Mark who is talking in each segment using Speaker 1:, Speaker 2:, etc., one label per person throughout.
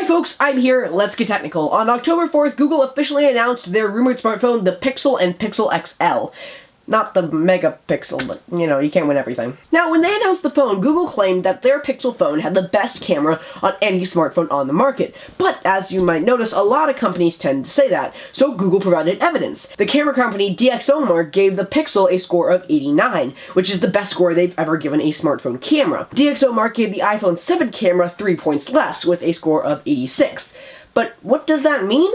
Speaker 1: Hi folks, I'm here, let's get technical. On October 4th, Google officially announced their rumored smartphone, the Pixel and Pixel XL. Not the megapixel, but, you know, you can't win everything. Now, when they announced the phone, Google claimed that their Pixel phone had the best camera on any smartphone on the market. But, as you might notice, a lot of companies tend to say that, so Google provided evidence. The camera company DxOMark gave the Pixel a score of 89, which is the best score they've ever given a smartphone camera. DxOMark gave the iPhone 7 camera 3 points less, with a score of 86. But what does that mean?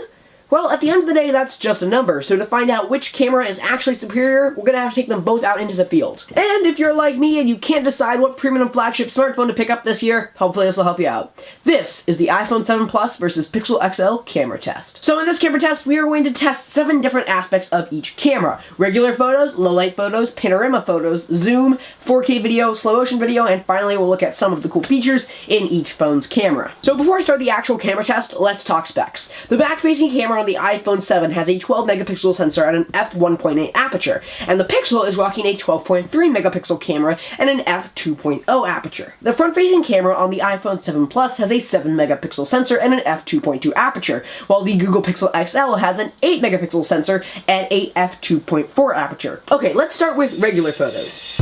Speaker 1: Well, at the end of the day, that's just a number, so to find out which camera is actually superior, we're gonna have to take them both out into the field. And if you're like me and you can't decide what premium flagship smartphone to pick up this year, hopefully this will help you out. This is the iPhone 7 Plus versus Pixel XL camera test. So in this camera test, we are going to test 7 different aspects of each camera. Regular photos, low light photos, panorama photos, zoom, 4K video, slow motion video, and finally we'll look at some of the cool features in each phone's camera. So before I start the actual camera test, let's talk specs. The back-facing camera on the iPhone 7 has a 12 megapixel sensor and an f1.8 aperture, and the Pixel is rocking a 12.3 megapixel camera and an f2.0 aperture. The front-facing camera on the iPhone 7 Plus has a 7 megapixel sensor and an f2.2 aperture, while the Google Pixel XL has an 8 megapixel sensor and a f2.4 aperture. Okay, let's start with regular photos.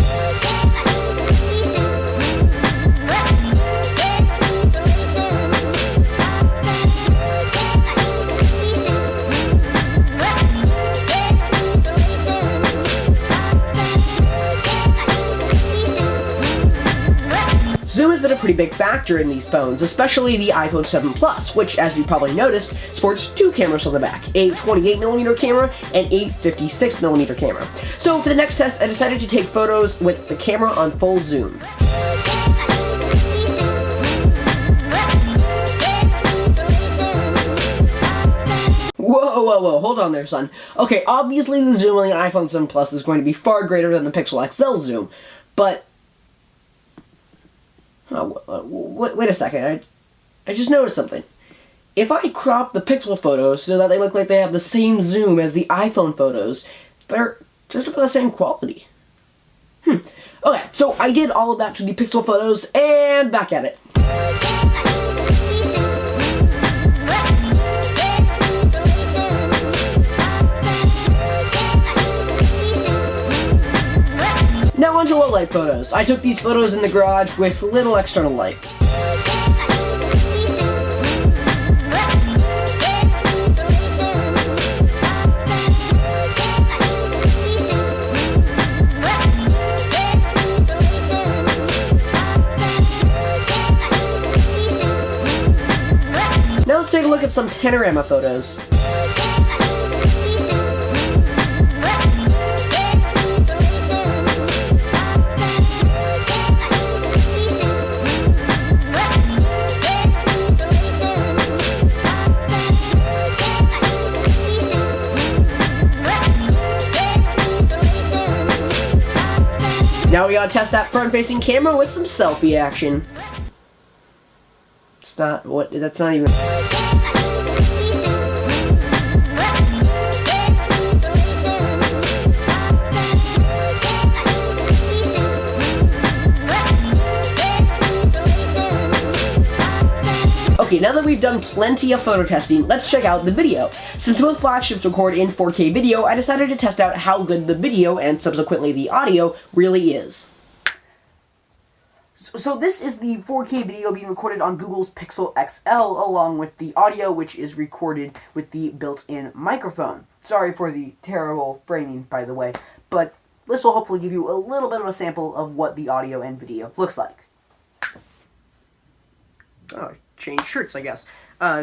Speaker 1: Zoom has been a pretty big factor in these phones, especially the iPhone 7 Plus, which, as you probably noticed, sports 2 cameras on the back, a 28mm camera and a 56mm camera. So for the next test, I decided to take photos with the camera on full zoom. Whoa, hold on there, son. Okay, obviously the zoom on the iPhone 7 Plus is going to be far greater than the Pixel XL zoom, but wait a second, I just noticed something. If I crop the Pixel photos so that they look like they have the same zoom as the iPhone photos, they're just about the same quality. Okay, so I did all of that to the Pixel photos, and back at it. Now onto low light photos. I took these photos in the garage with little external light. Now let's take a look at some panorama photos. Now we gotta test that front-facing camera with some selfie action. It's not, what, that's not even... Okay, now that we've done plenty of photo testing, let's check out the video. Since both flagships record in 4K video, I decided to test out how good the video, and subsequently the audio, really is. So this is the 4K video being recorded on Google's Pixel XL, along with the audio, which is recorded with the built-in microphone. Sorry for the terrible framing, by the way, but this will hopefully give you a little bit of a sample of what the audio and video looks like. Oh, change shirts, I guess.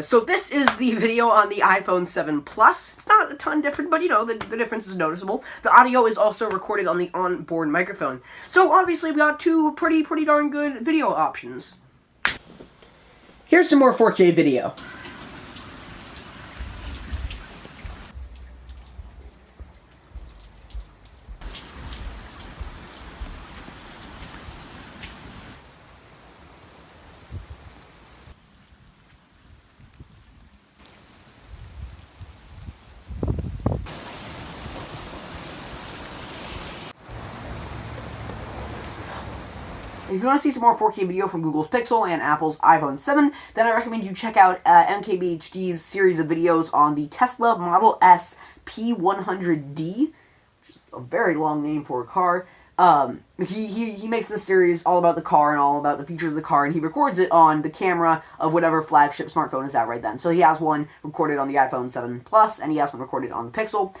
Speaker 1: So this is the video on the iPhone 7 Plus. It's not a ton different, but you know, the difference is noticeable. The audio is also recorded on the onboard microphone. So obviously we got two pretty darn good video options. Here's some more 4K video.
Speaker 2: if you want to see some more 4K video from Google's Pixel and Apple's iPhone 7, then I recommend you check out MKBHD's series of videos on the Tesla Model S P100D, which is a very long name for a car. He makes this series all about the car and all about the features of the car, and he records it on the camera of whatever flagship smartphone is out right then. So he has one recorded on the iPhone 7 Plus, and he has one recorded on the Pixel.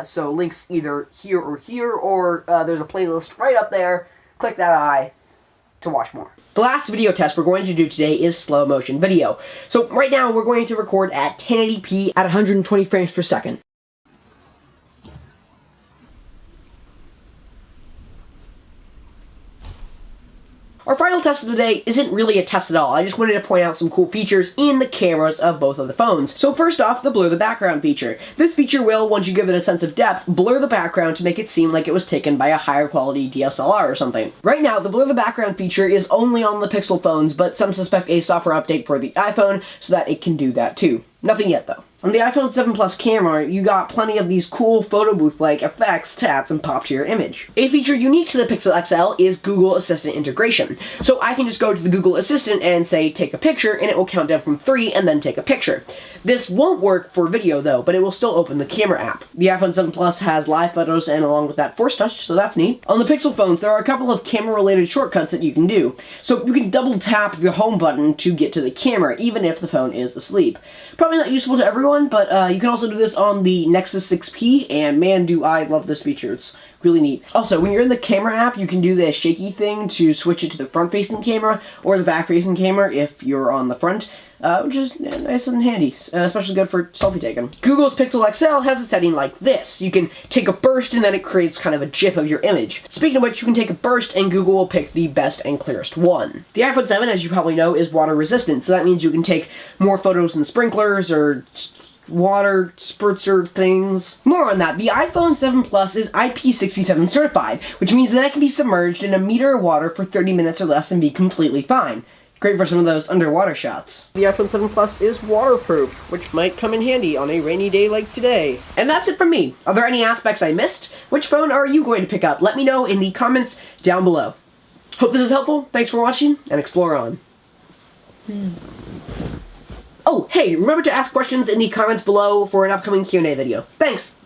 Speaker 2: So links either here, or there's a playlist right up there. Click that eye to watch more.
Speaker 1: The last video test we're going to do today is slow motion video. So right now we're going to record at 1080p at 120 frames per second. Our final test of the day isn't really a test at all. I just wanted to point out some cool features in the cameras of both of the phones. So first off, the blur the background feature. This feature will, once you give it a sense of depth, blur the background to make it seem like it was taken by a higher quality DSLR or something. Right now, the blur the background feature is only on the Pixel phones, but some suspect a software update for the iPhone so that it can do that too. Nothing yet though. On the iPhone 7 Plus camera, you got plenty of these cool photo booth-like effects, tats, and pop to your image. A feature unique to the Pixel XL is Google Assistant integration. So I can just go to the Google Assistant and say, take a picture, and it will count down from 3 and then take a picture. This won't work for video though, but it will still open the camera app. The iPhone 7 Plus has live photos and along with that Force Touch, so that's neat. On the Pixel phones, there are a couple of camera-related shortcuts that you can do. So you can double tap the home button to get to the camera, even if the phone is asleep. Probably not useful to everyone, but you can also do this on the Nexus 6P, and man do I love this feature. It's really neat. Also, when you're in the camera app, you can do the shaky thing to switch it to the front-facing camera, or the back-facing camera if you're on the front. Which is nice and handy, especially good for selfie taking. Google's Pixel XL has a setting like this. You can take a burst and then it creates kind of a GIF of your image. Speaking of which, you can take a burst and Google will pick the best and clearest one. The iPhone 7, as you probably know, is water resistant, so that means you can take more photos than sprinklers or water spritzer things. More on that, the iPhone 7 Plus is IP67 certified, which means that it can be submerged in a meter of water for 30 minutes or less and be completely fine. Great for some of those underwater shots. The iPhone 7 Plus is waterproof, which might come in handy on a rainy day like today. And that's it from me. Are there any aspects I missed? Which phone are you going to pick up? Let me know in the comments down below. Hope this is helpful. Thanks for watching, and explore on. Oh, hey, remember to ask questions in the comments below for an upcoming Q&A video. Thanks!